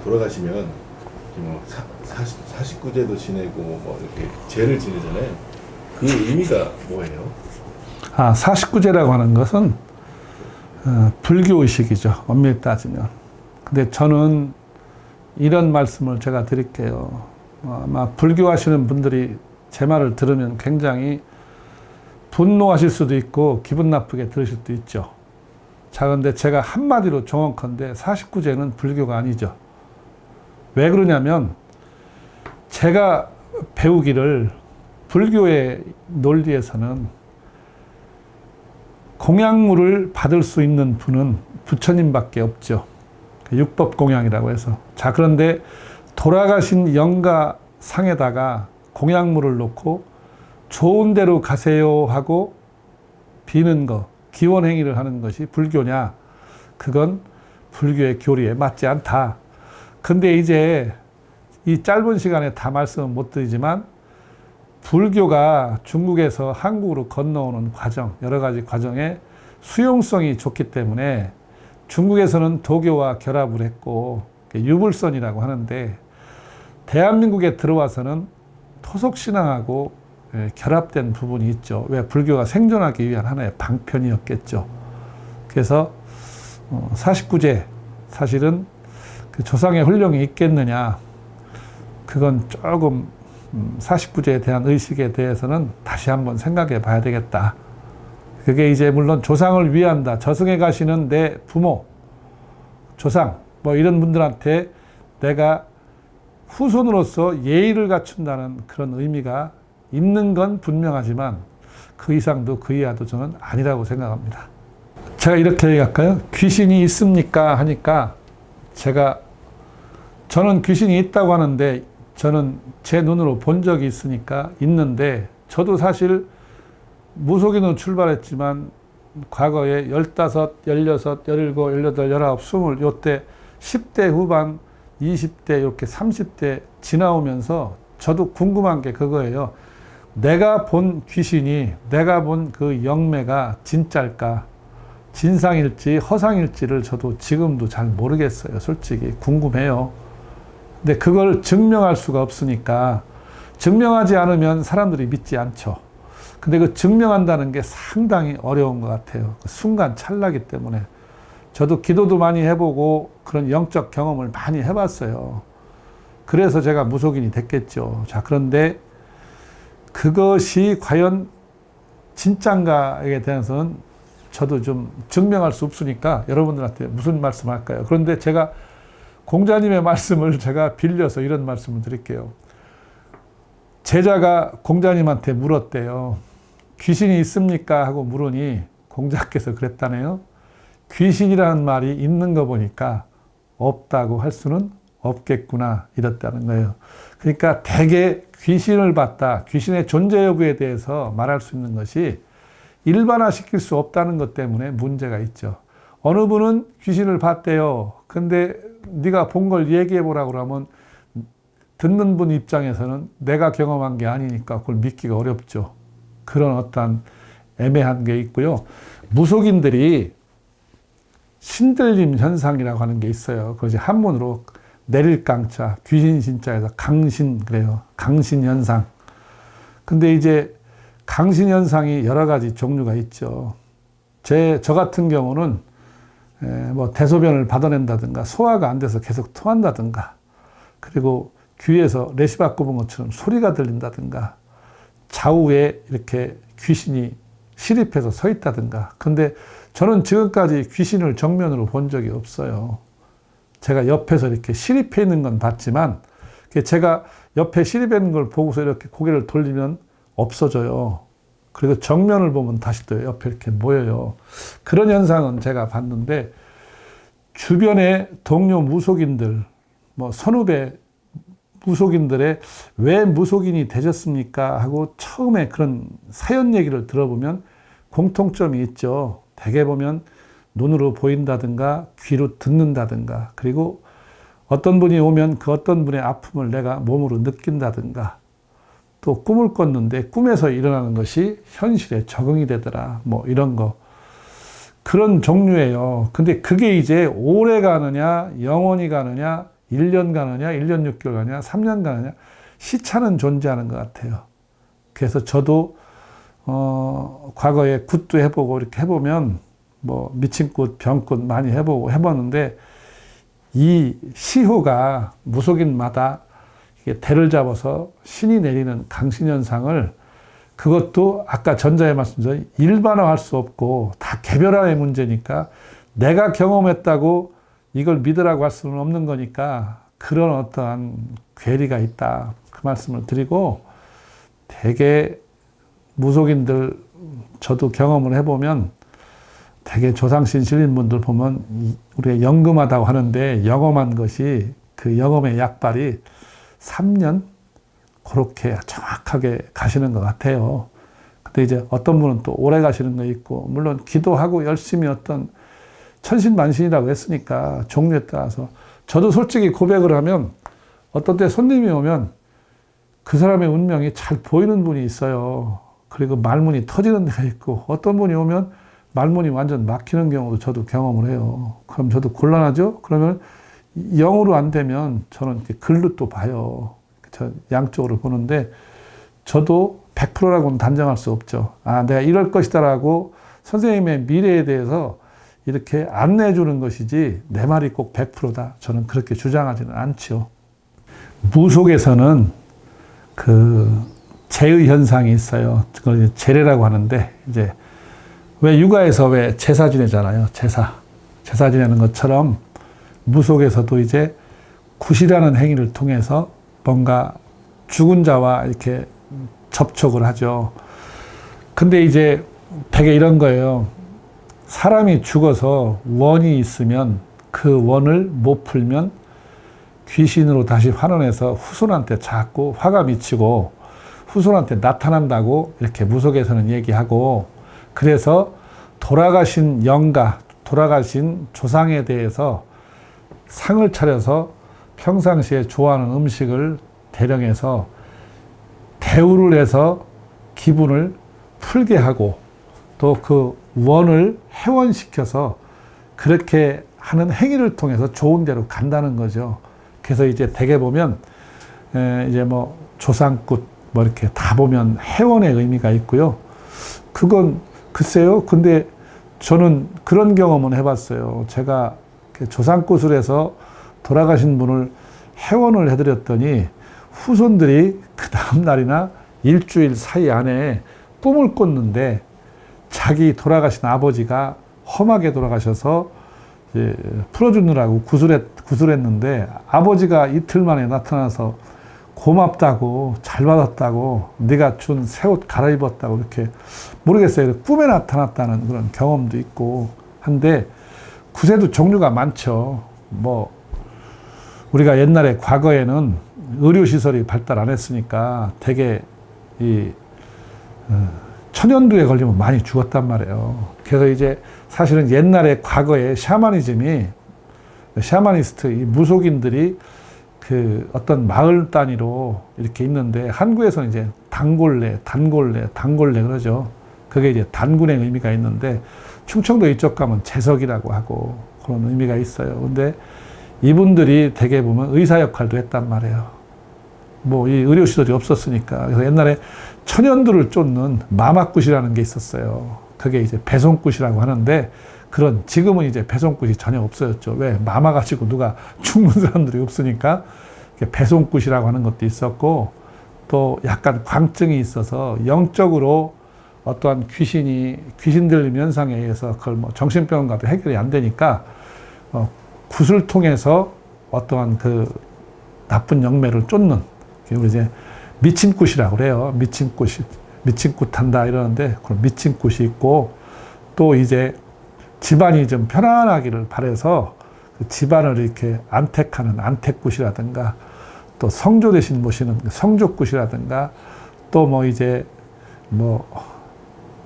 돌아가시면 이렇게 뭐 사십구제도 지내고 뭐 이렇게 제를 지내잖아요. 그 의미가 뭐예요? 49제라고 하는 것은 불교의식이죠. 엄밀히 따지면. 근데 저는 이런 말씀을 제가 드릴게요. 아마 불교하시는 분들이 제 말을 들으면 굉장히 분노하실 수도 있고 기분 나쁘게 들으실 수도 있죠. 자, 그런데 제가 한마디로 정확한데 49제는 불교가 아니죠. 왜 그러냐면 제가 배우기를 불교의 논리에서는 공양물을 받을 수 있는 분은 부처님밖에 없죠. 육법공양이라고 해서. 자, 그런데 돌아가신 영가 상에다가 공양물을 놓고 좋은 데로 가세요 하고 비는 거, 기원행위를 하는 것이 불교냐? 그건 불교의 교리에 맞지 않다. 근데 이제 이 짧은 시간에 다 말씀은 못 드리지만 불교가 중국에서 한국으로 건너오는 과정, 여러 가지 과정에 수용성이 좋기 때문에 중국에서는 도교와 결합을 했고 유불선이라고 하는데 대한민국에 들어와서는 토속신앙하고 결합된 부분이 있죠. 왜? 불교가 생존하기 위한 하나의 방편이었겠죠. 그래서 49제 사실은 그 조상의 훈령이 있겠느냐, 그건 조금 49제에 대한 의식에 대해서는 다시 한번 생각해 봐야 되겠다. 그게 이제 물론 조상을 위한다. 저승에 가시는 내 부모, 조상 뭐 이런 분들한테 내가 후손으로서 예의를 갖춘다는 그런 의미가 있는 건 분명하지만 그 이상도 그 이하도 저는 아니라고 생각합니다. 제가 이렇게 얘기할까요? 귀신이 있습니까? 하니까 저는 귀신이 있다고 하는데 저는 제 눈으로 본 적이 있으니까 있는데 저도 사실 무속인으로 출발했지만 과거에 15, 16, 17, 18, 19, 20 요때 10대 후반, 20대 이렇게 30대 지나오면서 저도 궁금한 게 그거예요. 내가 본 귀신이, 내가 본 그 영매가 진짜일까? 진상일지 허상일지를 저도 지금도 잘 모르겠어요. 솔직히 궁금해요. 근데 그걸 증명할 수가 없으니까 증명하지 않으면 사람들이 믿지 않죠. 근데 그 증명한다는 게 상당히 어려운 것 같아요. 그 순간 찰나기 때문에. 저도 기도도 많이 해보고 그런 영적 경험을 많이 해봤어요. 그래서 제가 무속인이 됐겠죠. 자, 그런데 그것이 과연 진짠가에 대해서는 저도 좀 증명할 수 없으니까 여러분들한테 무슨 말씀 할까요? 그런데 제가 공자님의 말씀을 제가 빌려서 이런 말씀을 드릴게요. 제자가 공자님한테 물었대요. 귀신이 있습니까? 하고 물으니 공자께서 그랬다네요. 귀신이라는 말이 있는 거 보니까 없다고 할 수는 없겠구나 이랬다는 거예요. 그러니까 대개 귀신을 봤다, 귀신의 존재 여부에 대해서 말할 수 있는 것이 일반화시킬 수 없다는 것 때문에 문제가 있죠. 어느 분은 귀신을 봤대요. 근데 네가 본 걸 얘기해 보라고 그러면 듣는 분 입장에서는 내가 경험한 게 아니니까 그걸 믿기가 어렵죠. 그런 어떤 애매한 게 있고요. 무속인들이 신들림 현상이라고 하는 게 있어요. 그것이 한문으로 내릴강자, 귀신 신자에서 강신 그래요. 강신 현상. 근데 이제 강신 현상이 여러 가지 종류가 있죠. 저 같은 경우는 뭐 대소변을 받아낸다든가 소화가 안 돼서 계속 토한다든가 그리고 귀에서 레시바 꼽은 것처럼 소리가 들린다든가 좌우에 이렇게 귀신이 시립해서 서 있다든가. 근데 저는 지금까지 귀신을 정면으로 본 적이 없어요. 제가 옆에서 이렇게 시립해 있는 건 봤지만 제가 옆에 시립해 있는 걸 보고서 이렇게 고개를 돌리면 없어져요. 그리고 정면을 보면 다시 또 옆에 이렇게 모여요. 그런 현상은 제가 봤는데 주변의 동료 무속인들, 뭐 선후배 무속인들의 왜 무속인이 되셨습니까? 하고 처음에 그런 사연 얘기를 들어보면 공통점이 있죠. 대개 보면 눈으로 보인다든가 귀로 듣는다든가 그리고 어떤 분이 오면 그 어떤 분의 아픔을 내가 몸으로 느낀다든가 또 꿈을 꿨는데 꿈에서 일어나는 것이 현실에 적응이 되더라. 뭐 이런 거. 그런 종류예요. 근데 그게 이제 오래 가느냐 영원히 가느냐 1년 가느냐, 1년 6개월 가느냐, 3년 가느냐, 시차는 존재하는 것 같아요. 그래서 저도, 과거에 굿도 해보고 이렇게 해보면, 뭐, 미친굿, 병굿 많이 해보고 해봤는데, 이 시효가 무속인마다 이게 대를 잡아서 신이 내리는 강신현상을 그것도 아까 전자에 말씀드린 일반화할 수 없고 다 개별화의 문제니까 내가 경험했다고 이걸 믿으라고 할 수는 없는 거니까 그런 어떠한 괴리가 있다. 그 말씀을 드리고 되게 무속인들 저도 경험을 해보면 되게 조상신 실린 분들 보면 우리가 영금하다고 하는데 영험한 것이 그 영험의 약발이 3년 그렇게 정확하게 가시는 것 같아요. 근데 이제 어떤 분은 또 오래 가시는 거 있고, 물론 기도하고 열심히 어떤 천신만신이라고 했으니까 종류에 따라서 저도 솔직히 고백을 하면 어떤 때 손님이 오면 그 사람의 운명이 잘 보이는 분이 있어요. 그리고 말문이 터지는 데가 있고, 어떤 분이 오면 말문이 완전 막히는 경우도 저도 경험을 해요. 그럼 저도 곤란하죠? 그러면 영으로 안 되면 저는 글로 또 봐요. 저 양쪽으로 보는데 저도 100%라고는 단정할 수 없죠. 아, 내가 이럴 것이다라고 선생님의 미래에 대해서 이렇게 안내해 주는 것이지 내 말이 꼭 100%다. 저는 그렇게 주장하지는 않죠. 무속에서는 그 재의 현상이 있어요. 그걸 재례라고 하는데 이제 왜 육아에서 왜 제사 지내잖아요. 제사 지내는 것처럼 무속에서도 이제 굿이라는 행위를 통해서 뭔가 죽은 자와 이렇게 접촉을 하죠. 근데 이제 되게 이런 거예요. 사람이 죽어서 원이 있으면 그 원을 못 풀면 귀신으로 다시 환원해서 후손한테 자꾸 화가 미치고 후손한테 나타난다고 이렇게 무속에서는 얘기하고, 그래서 돌아가신 영가, 돌아가신 조상에 대해서 상을 차려서 평상시에 좋아하는 음식을 대령해서 대우를 해서 기분을 풀게 하고 또 그 원을 회원시켜서 그렇게 하는 행위를 통해서 좋은 데로 간다는 거죠. 그래서 이제 대개 보면 이제 뭐 조상굿 뭐 이렇게 다 보면 회원의 의미가 있고요. 그건 글쎄요. 근데 저는 그런 경험은 해봤어요. 제가 조상굿을 해서 돌아가신 분을 회원을 해드렸더니 후손들이 그 다음 날이나 일주일 사이 안에 꿈을 꿨는데 자기 돌아가신 아버지가 험하게 돌아가셔서 풀어주느라고 구술했는데 아버지가 이틀 만에 나타나서 고맙다고 잘 받았다고 네가 준 새 옷 갈아입었다고 이렇게 모르겠어요. 꿈에 나타났다는 그런 경험도 있고 한데 굿에도 종류가 많죠. 뭐 우리가 옛날에 과거에는 의료시설이 발달 안 했으니까 되게 이 천연두에 걸리면 많이 죽었단 말이에요. 그래서 이제 사실은 옛날에 과거에 샤머니스트, 이 무속인들이 그 어떤 마을 단위로 이렇게 있는데 한국에서는 이제 단골레 그러죠. 그게 이제 단군의 의미가 있는데 충청도 이쪽 가면 재석이라고 하고 그런 의미가 있어요. 근데 이분들이 대개 보면 의사 역할도 했단 말이에요. 뭐 이 의료시설이 없었으니까. 그래서 옛날에 천연두를 쫓는 마막굿이라는 게 있었어요. 그게 이제 배송굿이라고 하는데 그런 지금은 이제 배송굿이 전혀 없어졌죠. 왜? 마마 가지고 누가 죽는 사람들이 없으니까 배송굿이라고 하는 것도 있었고 또 약간 광증이 있어서 영적으로 어떠한 귀신 들림 현상에 의해서 그걸 뭐 정신병원 가도 해결이 안 되니까 굿을 통해서 어떠한 그 나쁜 영매를 쫓는 우리 이제 미친 굿이라고 그래요. 미친 굿 한다 이러는데 그런 미친 굿이 있고 또 이제 집안이 좀 편안하기를 바라서 그 집안을 이렇게 안택하는 안택굿이라든가 또 성조 대신 모시는 성조굿이라든가 또 뭐 이제 뭐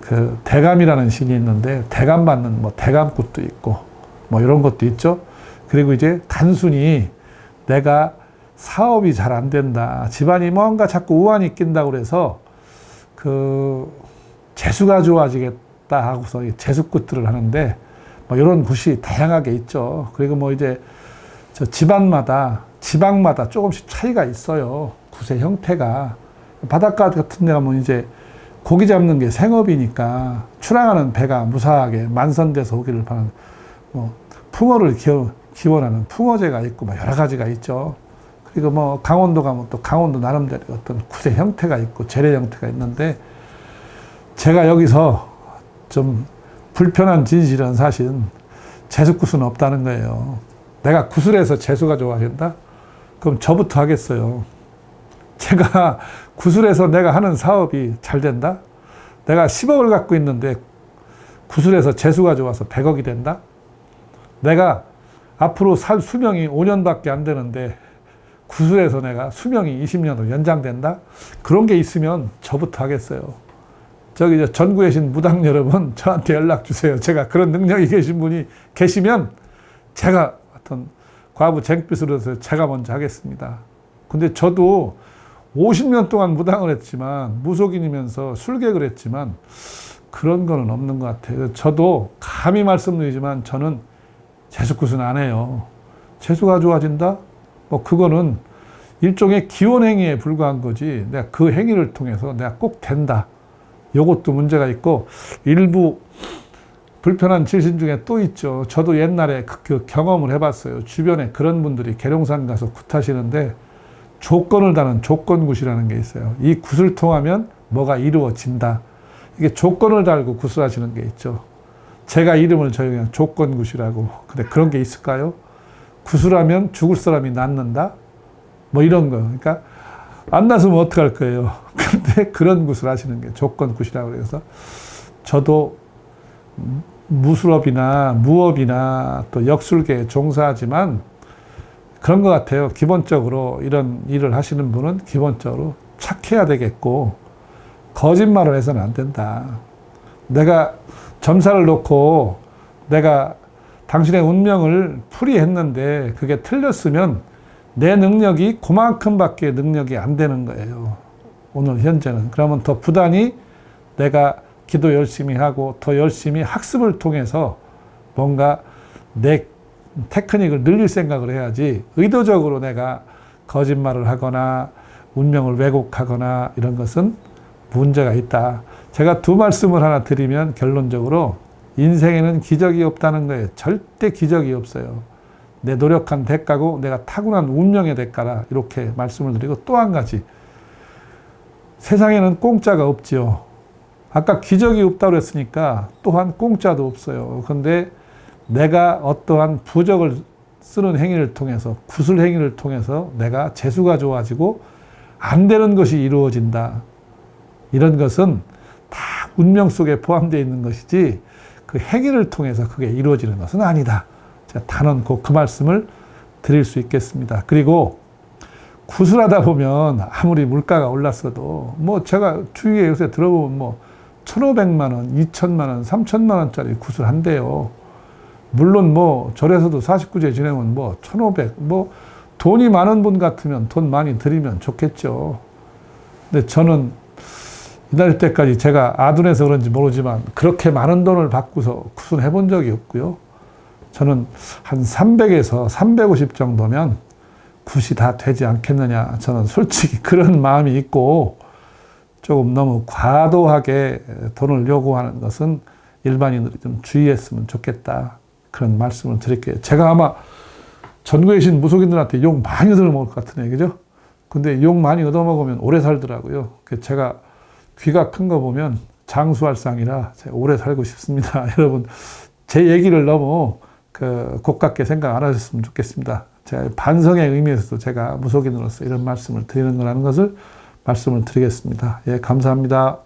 그 대감이라는 신이 있는데 대감 받는 뭐 대감굿도 있고 뭐 이런 것도 있죠. 그리고 이제 단순히 내가 사업이 잘 안 된다. 집안이 뭔가 자꾸 우환이 낀다고 그래서 그 재수가 좋아지겠다 하고서 재수굿들을 하는데 뭐 이런 굿이 다양하게 있죠. 그리고 뭐 이제 저 집안마다 지방마다 조금씩 차이가 있어요. 굿의 형태가. 바닷가 같은 데 가면 이제 고기 잡는 게 생업이니까 출항하는 배가 무사하게 만선돼서 오기를 바라는, 뭐 풍어를 기원하는 풍어제가 있고 뭐 여러 가지가 있죠. 그리고 뭐 강원도 가면 또 강원도 나름대로 어떤 굿의 형태가 있고 재래 형태가 있는데, 제가 여기서 좀 불편한 진실은 사실 재수굿은 없다는 거예요. 내가 굿을 해서 재수가 좋아진다? 그럼 저부터 하겠어요. 제가 굿을 해서 내가 하는 사업이 잘 된다? 내가 10억을 갖고 있는데 굿을 해서 재수가 좋아서 100억이 된다? 내가 앞으로 살 수명이 5년밖에 안 되는데 굿을 해서 내가 수명이 20년으로 연장된다? 그런 게 있으면 저부터 하겠어요. 저기 전국에 계신 무당 여러분, 저한테 연락 주세요. 제가 그런 능력이 계신 분이 계시면 제가 어떤 과부 쟁빛으로 해서 제가 먼저 하겠습니다. 근데 저도 50년 동안 무당을 했지만, 무속인이면서 술객을 했지만 그런 거는 없는 것 같아요. 저도 감히 말씀드리지만 저는 재수굿은 안 해요. 재수가 좋아진다? 뭐 그거는 일종의 기원행위에 불과한 거지, 내가 그 행위를 통해서 내가 꼭 된다, 요것도 문제가 있고, 일부 불편한 질신 중에 또 있죠. 저도 옛날에 그 경험을 해봤어요. 주변에 그런 분들이 계룡산 가서 굿하시는데 조건을 다는 조건굿이라는 게 있어요. 이 굿을 통하면 뭐가 이루어진다. 이게 조건을 달고 굿을 하시는 게 있죠. 제가 이름을 저희 그냥 조건굿이라고. 근데 그런 게 있을까요? 굿을 하면 죽을 사람이 낫는다? 뭐 이런 거. 그러니까 안 났으면 어떡할 거예요. 근데 그런 굿을 하시는 게 조건굿이라고 그래서, 저도 무술업이나 무업이나 또 역술계에 종사하지만 그런 것 같아요. 기본적으로 이런 일을 하시는 분은 기본적으로 착해야 되겠고, 거짓말을 해서는 안 된다. 내가 점사를 놓고 내가 당신의 운명을 풀이했는데 그게 틀렸으면 내 능력이 그만큼밖에 능력이 안 되는 거예요. 오늘 현재는. 그러면 더 부단히 내가 기도 열심히 하고 더 열심히 학습을 통해서 뭔가 내 테크닉을 늘릴 생각을 해야지, 의도적으로 내가 거짓말을 하거나 운명을 왜곡하거나 이런 것은 문제가 있다. 제가 두 말씀을 하나 드리면, 결론적으로 인생에는 기적이 없다는 거예요. 절대 기적이 없어요. 내 노력한 대가고 내가 타고난 운명의 대가라, 이렇게 말씀을 드리고, 또 한 가지, 세상에는 공짜가 없지요. 아까 기적이 없다고 했으니까 또한 공짜도 없어요. 그런데 내가 어떠한 부적을 쓰는 행위를 통해서, 굿을 행위를 통해서 내가 재수가 좋아지고 안 되는 것이 이루어진다. 이런 것은 다 운명 속에 포함되어 있는 것이지 그 행위를 통해서 그게 이루어지는 것은 아니다. 제가 단언코 그 말씀을 드릴 수 있겠습니다. 그리고 굿을 하다 보면 아무리 물가가 올랐어도, 뭐 제가 주위에 요새 들어보면 뭐 1,500만 원, 2,000만 원, 3,000만 원짜리 굿을 한대요. 물론 뭐 절에서도 49제 지내면 뭐 1,500, 뭐 돈이 많은 분 같으면 돈 많이 드리면 좋겠죠. 근데 저는 이날 때까지 제가 아둔해서 그런지 모르지만 그렇게 많은 돈을 받고서 굿을 해본 적이 없고요. 저는 한 300에서 350 정도면 굿이 다 되지 않겠느냐, 저는 솔직히 그런 마음이 있고, 조금 너무 과도하게 돈을 요구하는 것은 일반인들이 좀 주의했으면 좋겠다, 그런 말씀을 드릴게요. 제가 아마 전국에 계신 무속인들한테 욕 많이 얻어먹을 것 같은 얘기죠. 근데 욕 많이 얻어먹으면 오래 살더라고요. 제가 귀가 큰 거 보면 장수할상이라 제가 오래 살고 싶습니다. 여러분, 제 얘기를 너무 고깝게 생각 안 하셨으면 좋겠습니다. 제가 반성의 의미에서도 제가 무속인으로서 이런 말씀을 드리는 거라는 것을 말씀을 드리겠습니다. 예, 감사합니다.